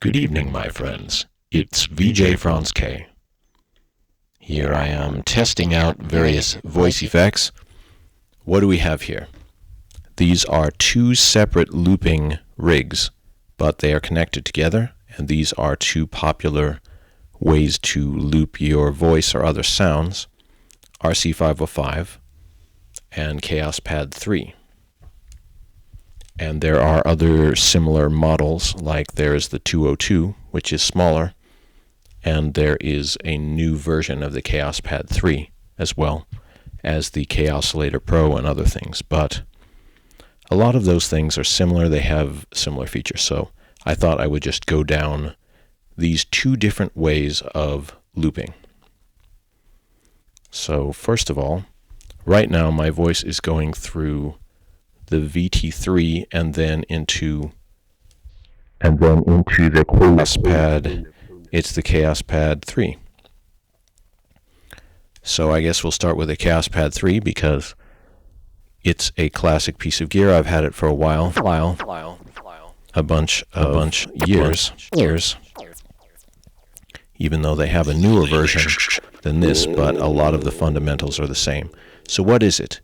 Good evening, my friends. It's VJ Franz K. Here I am testing out various voice effects. What do we have here? These are two separate looping rigs, but they are connected together, and these are two popular ways to loop your voice or other sounds: RC505 and Kaoss Pad 3. And there are other similar models, like there is the 202, which is smaller, and there is a new version of the Kaoss Pad 3 as well as the Kaoss Pro and other things. But a lot of those things are similar. They have similar features. So I thought I would just go down these two different ways of looping. So first of all, right now my voice is going through the VT3 and then into the Kaoss Pad. It's the Kaoss Pad 3. So I guess we'll start with the Kaoss Pad 3 because it's a classic piece of gear. I've had it for a while, a bunch years. Even though they have a newer version than this, but a lot of the fundamentals are the same. So what is it?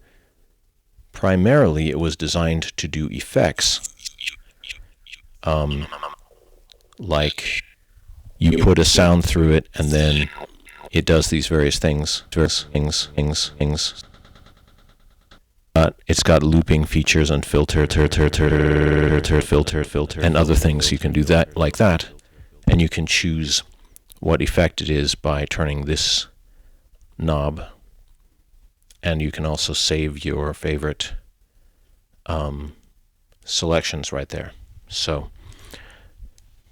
Primarily, it was designed to do effects, like you put a sound through it, and then it does these various things. It's got looping features and filter, and other things. You can do that like that, and you can choose what effect it is by turning this knob. And you can also save your favorite selections right there. So,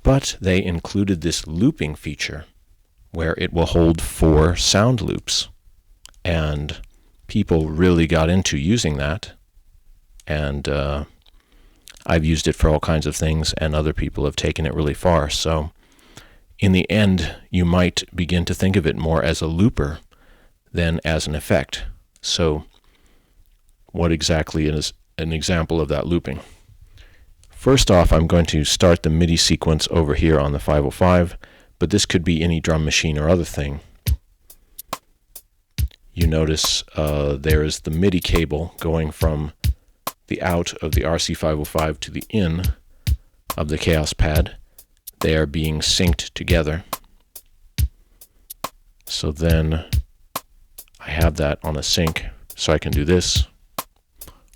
but they included this looping feature where it will hold 4 sound loops. And people really got into using that. And I've used it for all kinds of things, and other people have taken it really far. So in the end, you might begin to think of it more as a looper than as an effect. So what exactly is an example of that looping? First off, I'm going to start the MIDI sequence over here on the 505, but this could be any drum machine or other thing. You notice there is the MIDI cable going from the out of the RC505 to the in of the Kaoss Pad. They are being synced together. So then I have that on a sync, so I can do this.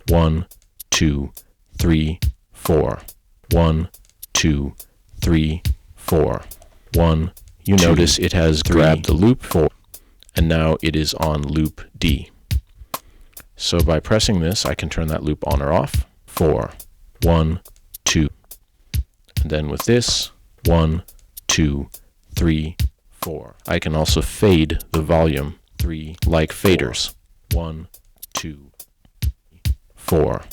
1, 2, 3, 4. 1, 2, 3, 4. 1. You notice it has grabbed the loop 4, and now it is on loop D. So by pressing this, I can turn that loop on or off. 4. 1, 2. And then with this, 1, 2, 3, 4. I can also fade the volume 3 like faders. 1, 2, 4.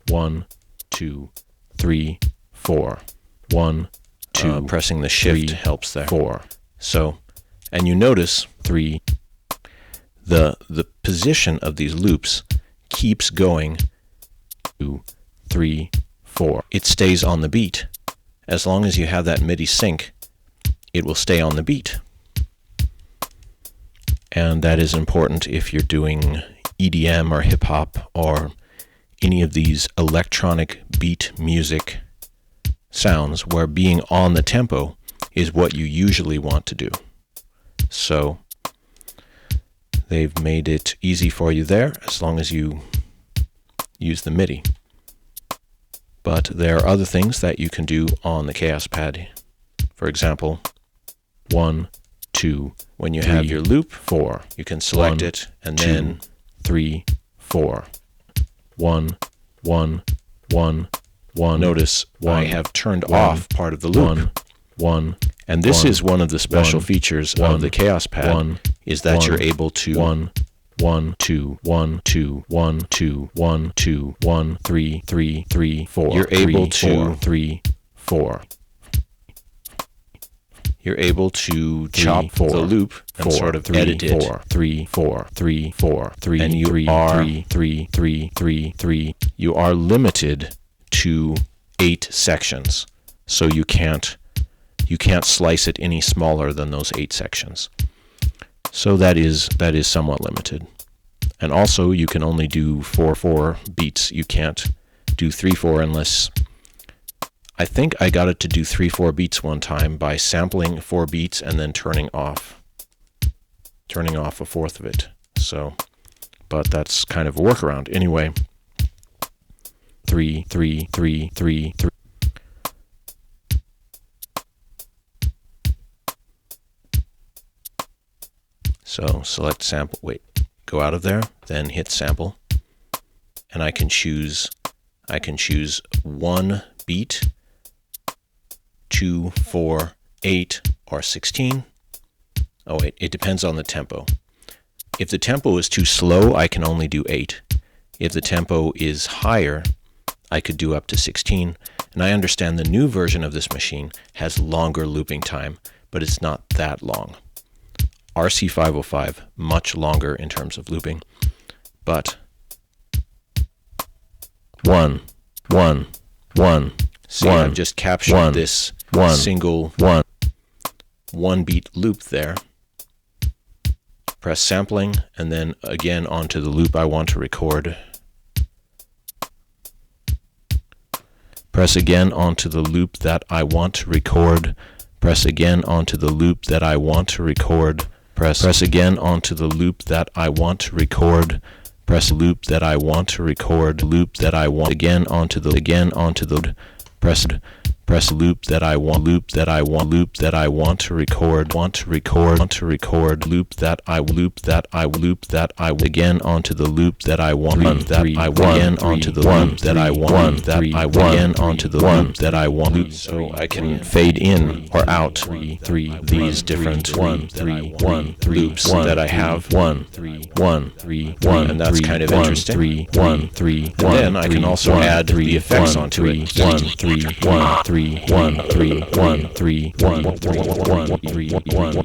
1, 2, 3, 4. 1, 2. Pressing the shift helps there. 4. So, and you notice 3. The position of these loops keeps going. 2, 3, 4. It stays on the beat. As long as you have that MIDI sync, it will stay on the beat. And that is important if you're doing EDM or hip hop or any of these electronic beat music sounds where being on the tempo is what you usually want to do. So they've made it easy for you there as long as you use the MIDI. But there are other things that you can do on the Kaoss Pad. For example, 1, 2, when you have your loop 4, you can select it, and then 3, 4. 1, 1, 1, 1. Notice I have turned off part of the loop. 1, and this is one of the special features of the Kaoss Pad, is that you're able to 1, 1, 2, 1, 2, 1, 2, 1, 2, 1, 3, 3, 3, 4. You're able to 3, 4. You're able to chop the loop and sort of edit it. 4, 3, 4, 3, 4, 3, and you are 3, 3, 3, 3. You are limited to 8 sections, so you can't you can't slice it any smaller than those 8 sections. So that is somewhat limited. And also, you can only do 4/4 beats. You can't do 3/4 unless... I think I got it to do 3/4 beats one time by sampling 4 beats and then turning off a fourth of it. So, but that's kind of a workaround. Anyway, 3, 3, 3, 3, 3. So select sample, go out of there, then hit sample, and I can choose 1 beat, 2, 4, 8, or 16. Oh wait, it depends on the tempo. If the tempo is too slow, I can only do 8. If the tempo is higher, I could do up to 16. And I understand the new version of this machine has longer looping time, but it's not that long. RC505, much longer in terms of looping, but 1, 1, 1. See, I've just captured this single 1 beat loop there. Press sampling, and then again onto the loop I want to record. Press again onto the loop that I want to record. Press again onto the loop that I want to record. Press again onto the loop that I want to record. Press loop that I want to record. Loop that I want again onto the press loop that I want loop that I want to record loop that I again onto the loop that I want again onto the loop that I want again onto the loop that I want. So I can fade in or out these different loops that I have 1 3 1 3 1, and that's kind of interesting. 3 1 3 and then I can also add the effects onto it. 1 3 1 3 1 3 1 3 1 1 3 1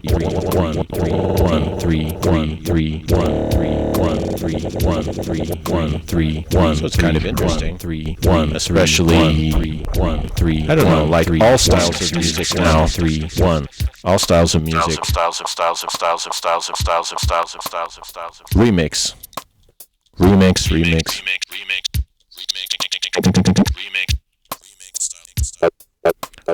3 1 3 1 3 1 3 1 3 1 3 1. So it's kind of interesting. 3 1, especially 1 3. I don't know, like all styles of music now. 3 1. All styles of music. Remix.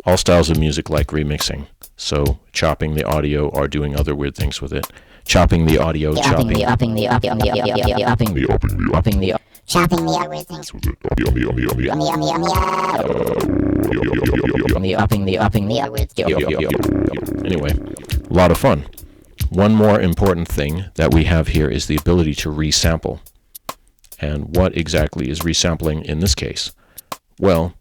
All styles of music like remixing. So chopping the audio or doing other weird things with it. Chopping the audio, chopping the weird things with it. Anyway, a lot of fun. One more important thing that we have here is the ability to resample. And what exactly is resampling in this case? Well,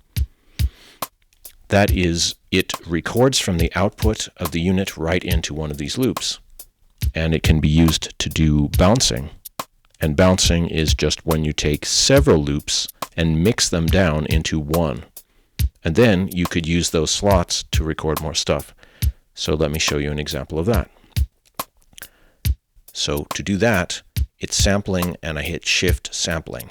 that is, it records from the output of the unit right into one of these loops. And it can be used to do bouncing. And bouncing is just when you take several loops and mix them down into one. And then you could use those slots to record more stuff. So let me show you an example of that. So to do that, it's sampling, and I hit Shift Sampling.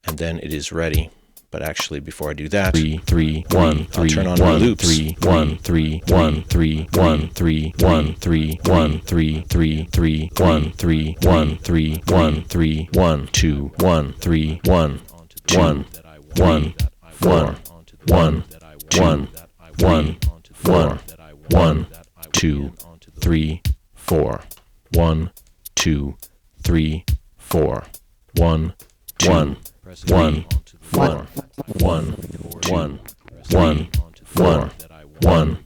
And then it is ready. But actually, before I do that, 3 3 1 3 turn on my loops. 3 1 3 1 3 1 3 1 3 1 3 3 3 1 3 1 3 1 3 1 2 1 3 1 1 1 4 1 1 1 4 1 2 3 4 1 2 3 4 1 1 1 4 1 1 1 4 1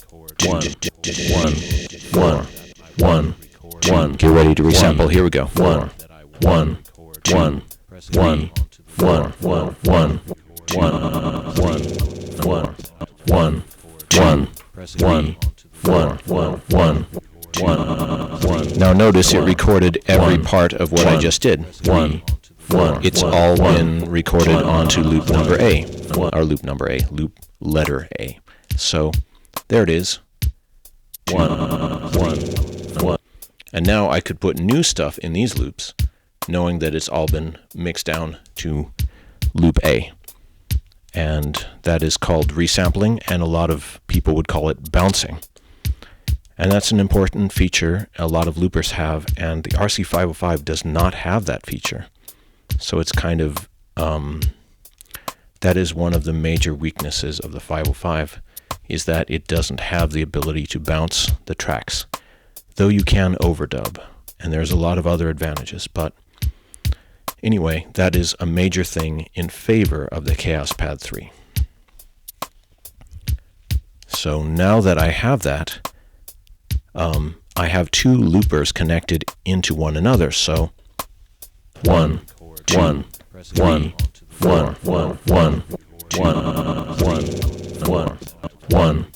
1 1. Get ready to resample. Here we go. 1 1 1 1 4 1 1 1 1 1 1 1. Now notice it recorded every part of what I just did. 1 It's all been recorded onto loop number A, or loop letter A. So there it is. 1. And now I could put new stuff in these loops, knowing that it's all been mixed down to loop A. and that is called resampling, and a lot of people would call it bouncing. And that's an important feature a lot of loopers have, and the RC505 does not have that feature. So it's kind of, that is one of the major weaknesses of the 505, is that it doesn't have the ability to bounce the tracks, though you can overdub, and there's a lot of other advantages. But anyway, that is a major thing in favor of the Kaoss Pad 3. So now that I have that, I have two loopers connected into one another. So 1, 2, 3, 4, 1, 1, 2, 1, 4, 1,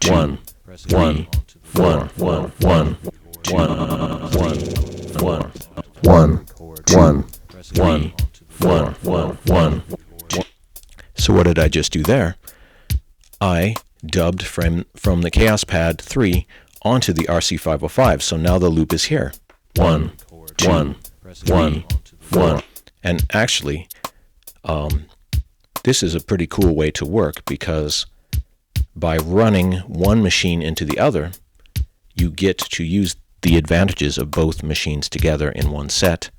1, 3, 4, 1, 2, 1, 1, 1, 3, 4, 1, 2. So what did I just do there? I dubbed from the Kaoss Pad 3 onto the RC505. So now the loop is here. 1, 1, 1, 1. And actually, this is a pretty cool way to work, because by running one machine into the other, you get to use the advantages of both machines together in one set.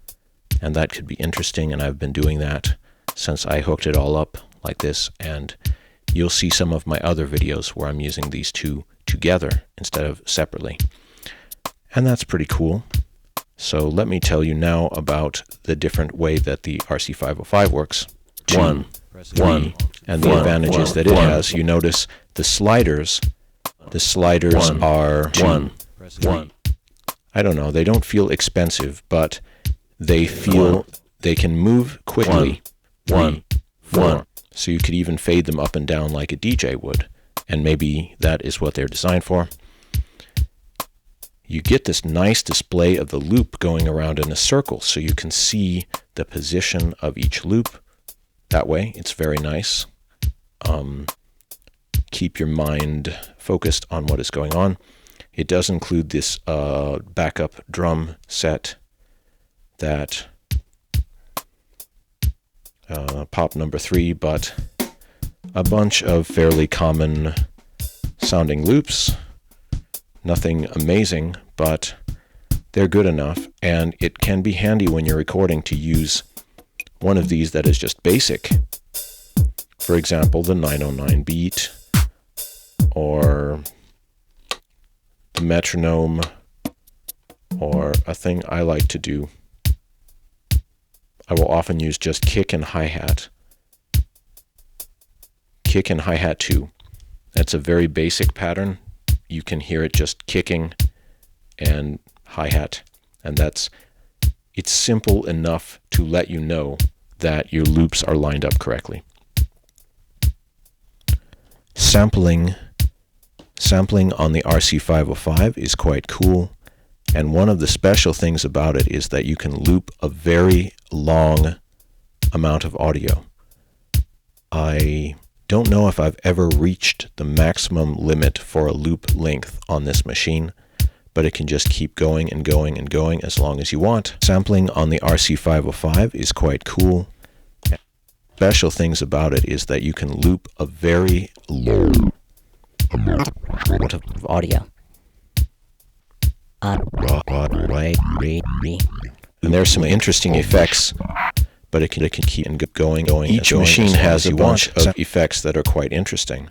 And that could be interesting, and I've been doing that since I hooked it all up like this. And you'll see some of my other videos where I'm using these two together instead of separately. And that's pretty cool. So let me tell you now about the different way that the RC505 works. 1, 1, and the advantages that it has. You notice the sliders are 1, 1. I don't know, they don't feel expensive, but they can move quickly. 1, 1. So you could even fade them up and down like a DJ would, and maybe that is what they're designed for. You get this nice display of the loop going around in a circle, so you can see the position of each loop. That way, it's very nice. Keep your mind focused on what is going on. It does include this backup drum set that pop number 3, but a bunch of fairly common sounding loops. Nothing amazing, but they're good enough, and it can be handy when you're recording to use one of these that is just basic. For example, the 909 beat, or the metronome, or a thing I like to do. I will often use just kick and hi-hat. Kick and hi-hat 2. That's a very basic pattern. You can hear it just kicking and hi-hat, and it's simple enough to let you know that your loops are lined up correctly. Sampling on the RC505 is quite cool, and one of the special things about it is that you can loop a very long amount of audio. I don't know if I've ever reached the maximum limit for a loop length on this machine, but it can just keep going and going and going as long as you want. Sampling on the RC505 is quite cool. Special things about it is that you can loop a very low amount of audio. And there's some interesting effects, but it can keep going. Each machine has a bunch of effects that are quite interesting.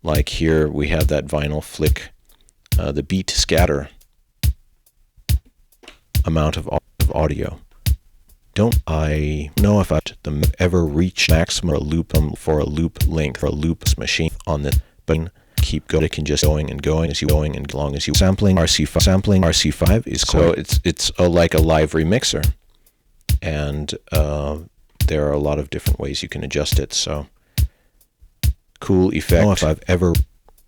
Like here we have that vinyl flick, the beat scatter amount of audio. Don't I know if I've ever reached maximum for a loop length or a loop machine on this, but keep going. It can just going and going as long as you sampling RC5 is so it's like a live remixer, and there are a lot of different ways you can adjust it. So cool effect.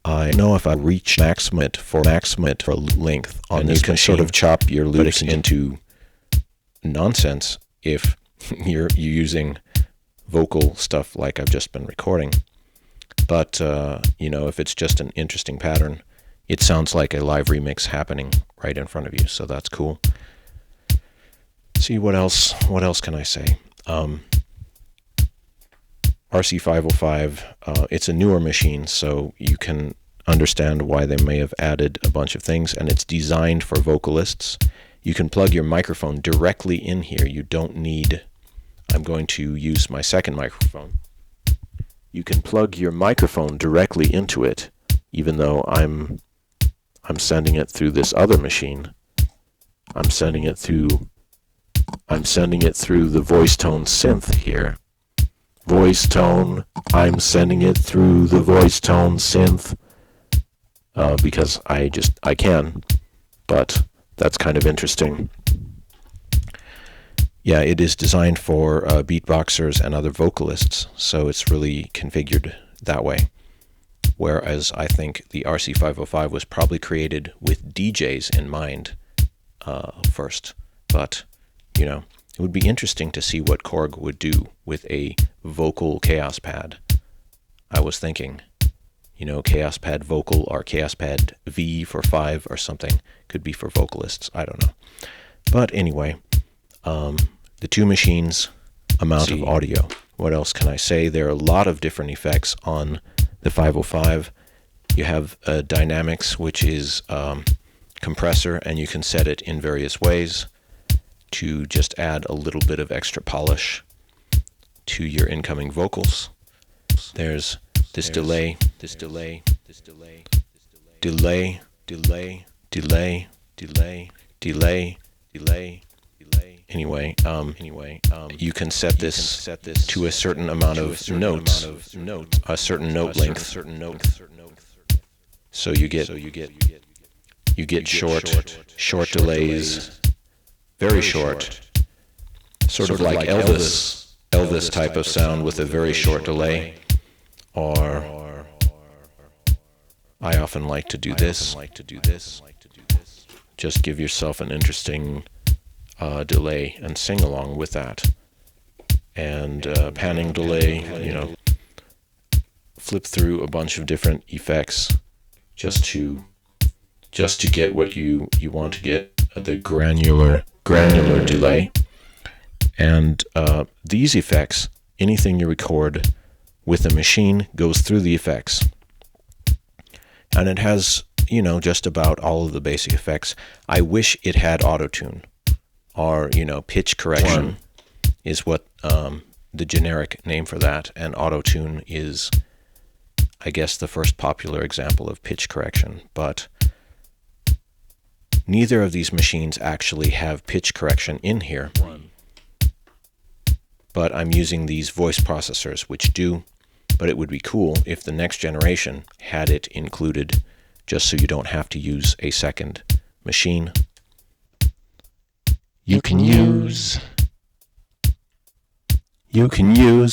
I know if I reach maximum for length on this, you can sort of chop your loops into nonsense if you're using vocal stuff like I've just been recording. But if it's just an interesting pattern, it sounds like a live remix happening right in front of you, so that's cool. See, what else can I say? RC505, it's a newer machine, so you can understand why they may have added a bunch of things, and it's designed for vocalists. You can plug your microphone directly in here. You don't need... I'm going to use my second microphone. You can plug your microphone directly into it, even though I'm sending it through this other machine. I'm sending it through the voice tone synth here. Voice tone, I'm sending it through the voice tone synth. Because I can, but that's kind of interesting. Yeah, it is designed for beatboxers and other vocalists, so it's really configured that way. Whereas I think the RC505 was probably created with DJs in mind first. But, you know, it would be interesting to see what Korg would do with a vocal Kaoss pad. I was thinking, you know, Kaoss pad vocal or Kaoss pad V for 5 or something could be for vocalists. I don't know. But anyway, the two machines amount of audio. What else can I say? There are a lot of different effects on the 505. You have dynamics, which is compressor, and you can set it in various ways to just add a little bit of extra polish to your incoming vocals. There's this delay. Anyway, you can set this to a certain amount of notes, a certain note length. So you get short delays, very short, sort of like Elvis type of sound with a very short delay. Or I often like to do this. Just give yourself an interesting delay and sing along with that. And panning delay, you know, flip through a bunch of different effects just to get what you want to get, the granular delay. And these effects, anything you record with a machine goes through the effects. And it has, you know, just about all of the basic effects. I wish it had auto-tune, or, you know, pitch correction is what the generic name for that, and auto-tune is, I guess, the first popular example of pitch correction. But neither of these machines actually have pitch correction in here. But I'm using these voice processors, which do. But it would be cool if the next generation had it included, just so you don't have to use a second machine. You can use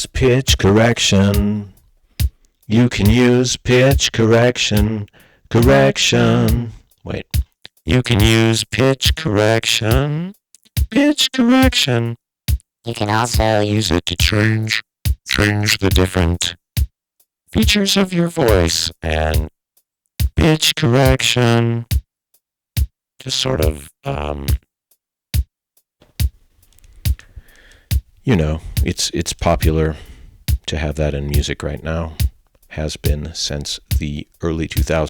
pitch correction. You can use pitch correction. Wait. You can use pitch correction. You can also Use it to change the different features of your voice, and pitch correction. Just sort of, you know, it's popular to have that in music right now. Has been since the early 2000s.